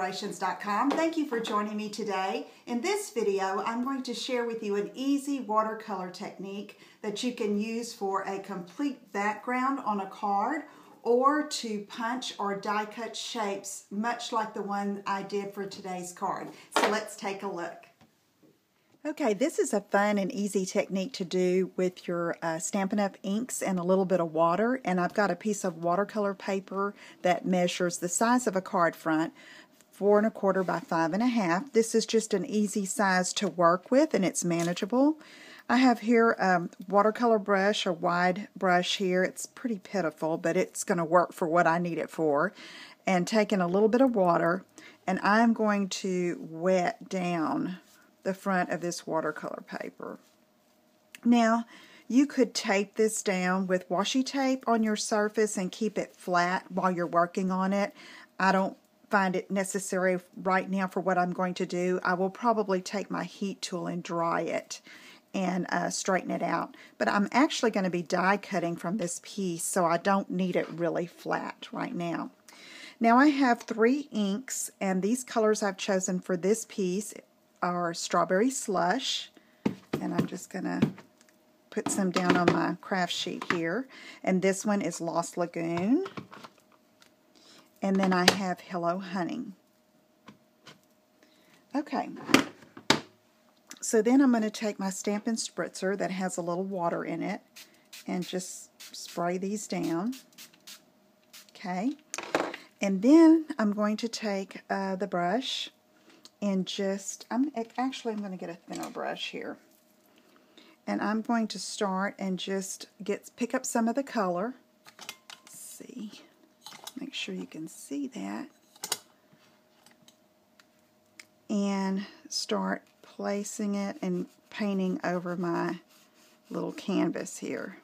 Inspirations.com. Thank you for joining me today. In this video, I'm going to share with you an easy watercolor technique that you can use for a complete background on a card or to punch or die cut shapes, much like the one I did for today's card. So let's take a look. Okay, this is a fun and easy technique to do with your Stampin' Up! Inks and a little bit of water. And I've got a piece of watercolor paper that measures the size of a card front, 4 1/4 by 5 1/2. This is just an easy size to work with and it's manageable. I have here a watercolor brush, a wide brush here. It's pretty pitiful, but it's going to work for what I need it for. And taking a little bit of water, and I'm going to wet down the front of this watercolor paper. Now, you could tape this down with washi tape on your surface and keep it flat while you're working on it. I don't find it necessary right now for what I'm going to do. I will probably take my heat tool and dry it and straighten it out. But I'm actually going to be die cutting from this piece, so I don't need it really flat right now. Now I have 3 inks, and these colors I've chosen for this piece are Strawberry Slush, and I'm just going to put some down on my craft sheet here. And this one is Lost Lagoon. And then I have Hello Honey. Okay. So then I'm going to take my Stampin' Spritzer that has a little water in it and just spray these down. Okay. And then I'm going to take the brush and just, I'm going to get a thinner brush here. And I'm going to start and just pick up some of the color. Let's see. Make sure you can see that. And start placing it and painting over my little canvas here.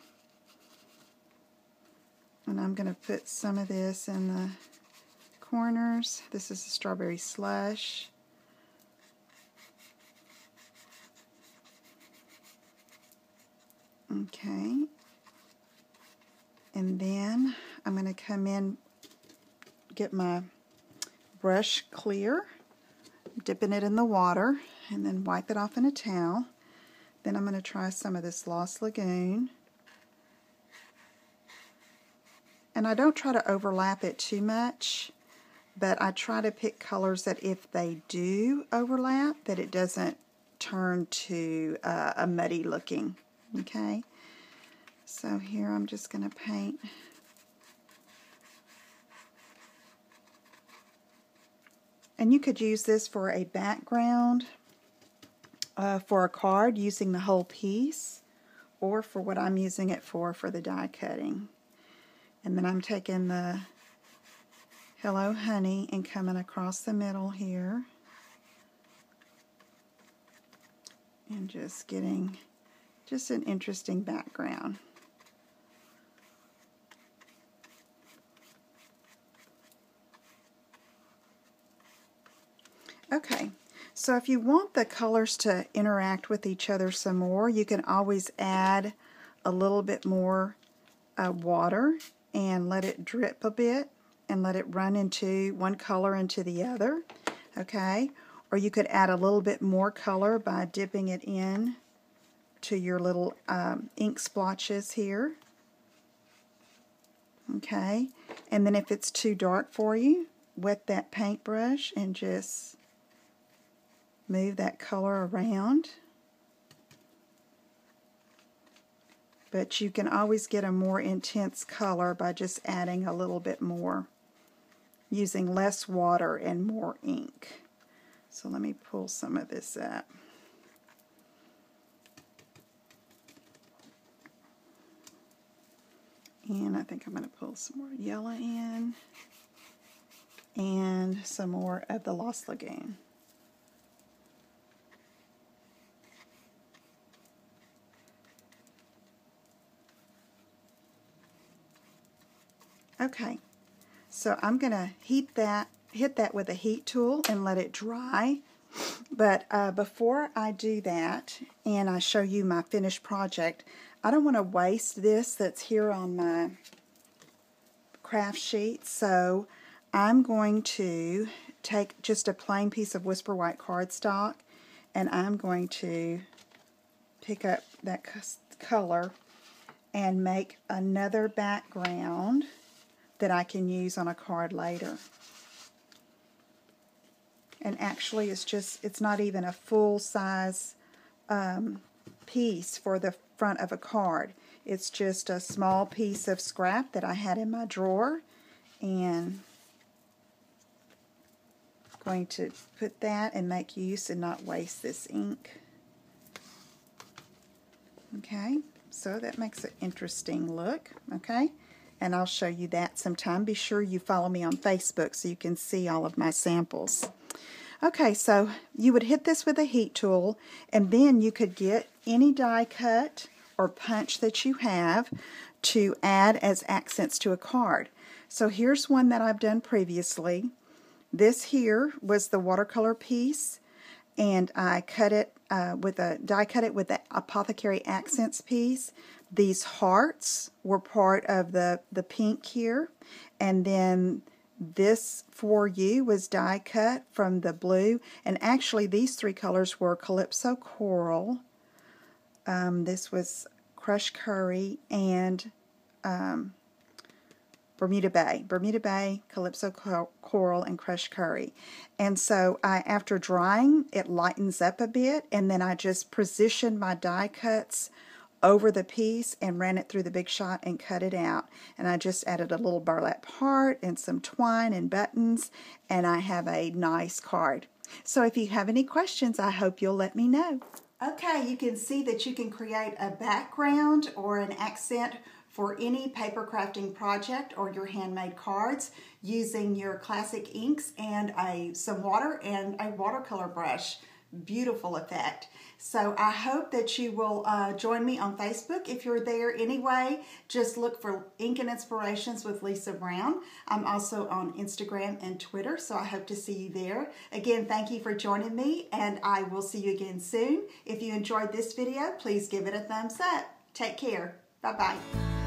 And I'm going to put some of this in the corners. This is the Strawberry Slush. Okay, and then I'm going to come in, get my brush clear, dipping it in the water, and then wipe it off in a towel. Then I'm going to try some of this Lost Lagoon. And I don't try to overlap it too much, but I try to pick colors that if they do overlap, that it doesn't turn to a muddy looking. Okay, so here I'm just going to paint. And you could use this for a background for a card using the whole piece, or for what I'm using it for the die cutting. And then I'm taking the Hello Honey and coming across the middle here and just getting just an interesting background. Okay, so if you want the colors to interact with each other some more, you can always add a little bit more water and let it drip a bit and let it run into one color into the other. Okay, or you could add a little bit more color by dipping it in to your little ink splotches here. Okay, and then if it's too dark for you, wet that paintbrush and just move that color around. But you can always get a more intense color by just adding a little bit more, using less water and more ink. So let me pull some of this up. And I think I'm going to pull some more yellow in and some more of the Lost Lagoon. Okay, so I'm going to hit that with a heat tool and let it dry. But before I do that and I show you my finished project, I don't want to waste this that's here on my craft sheet, so I'm going to take just a plain piece of Whisper White cardstock, and I'm going to pick up that color and make another background that I can use on a card later. And actually it's not even a full size piece for the front of a card. It's just a small piece of scrap that I had in my drawer, and I'm going to put that and make use and not waste this ink. Okay, so that makes an interesting look. Okay, and I'll show you that sometime. Be sure you follow me on Facebook so you can see all of my samples. Okay, so you would hit this with a heat tool, and then you could get any die cut or punch that you have to add as accents to a card. So here's one that I've done previously. This here was the watercolor piece, and I cut it die cut it with the Apothecary Accents piece. These hearts were part of the pink here, and then this For You was die cut from the blue, and actually these three colors were Calypso Coral, this was Crushed Curry, and Bermuda Bay, Calypso Coral, and Crushed Curry. And so after drying, it lightens up a bit, and then I just positioned my die cuts over the piece and ran it through the Big Shot and cut it out. And I just added a little burlap heart and some twine and buttons, and I have a nice card. So if you have any questions, I hope you'll let me know. Okay, you can see that you can create a background or an accent for any paper crafting project or your handmade cards using your classic inks and some water and a watercolor brush. Beautiful effect. So I hope that you will join me on Facebook. If you're there anyway, just look for Ink and Inspirations with Lisa Brown. I'm also on Instagram and Twitter, so I hope to see you there. Again, thank you for joining me, and I will see you again soon. If you enjoyed this video, please give it a thumbs up. Take care. Bye-bye.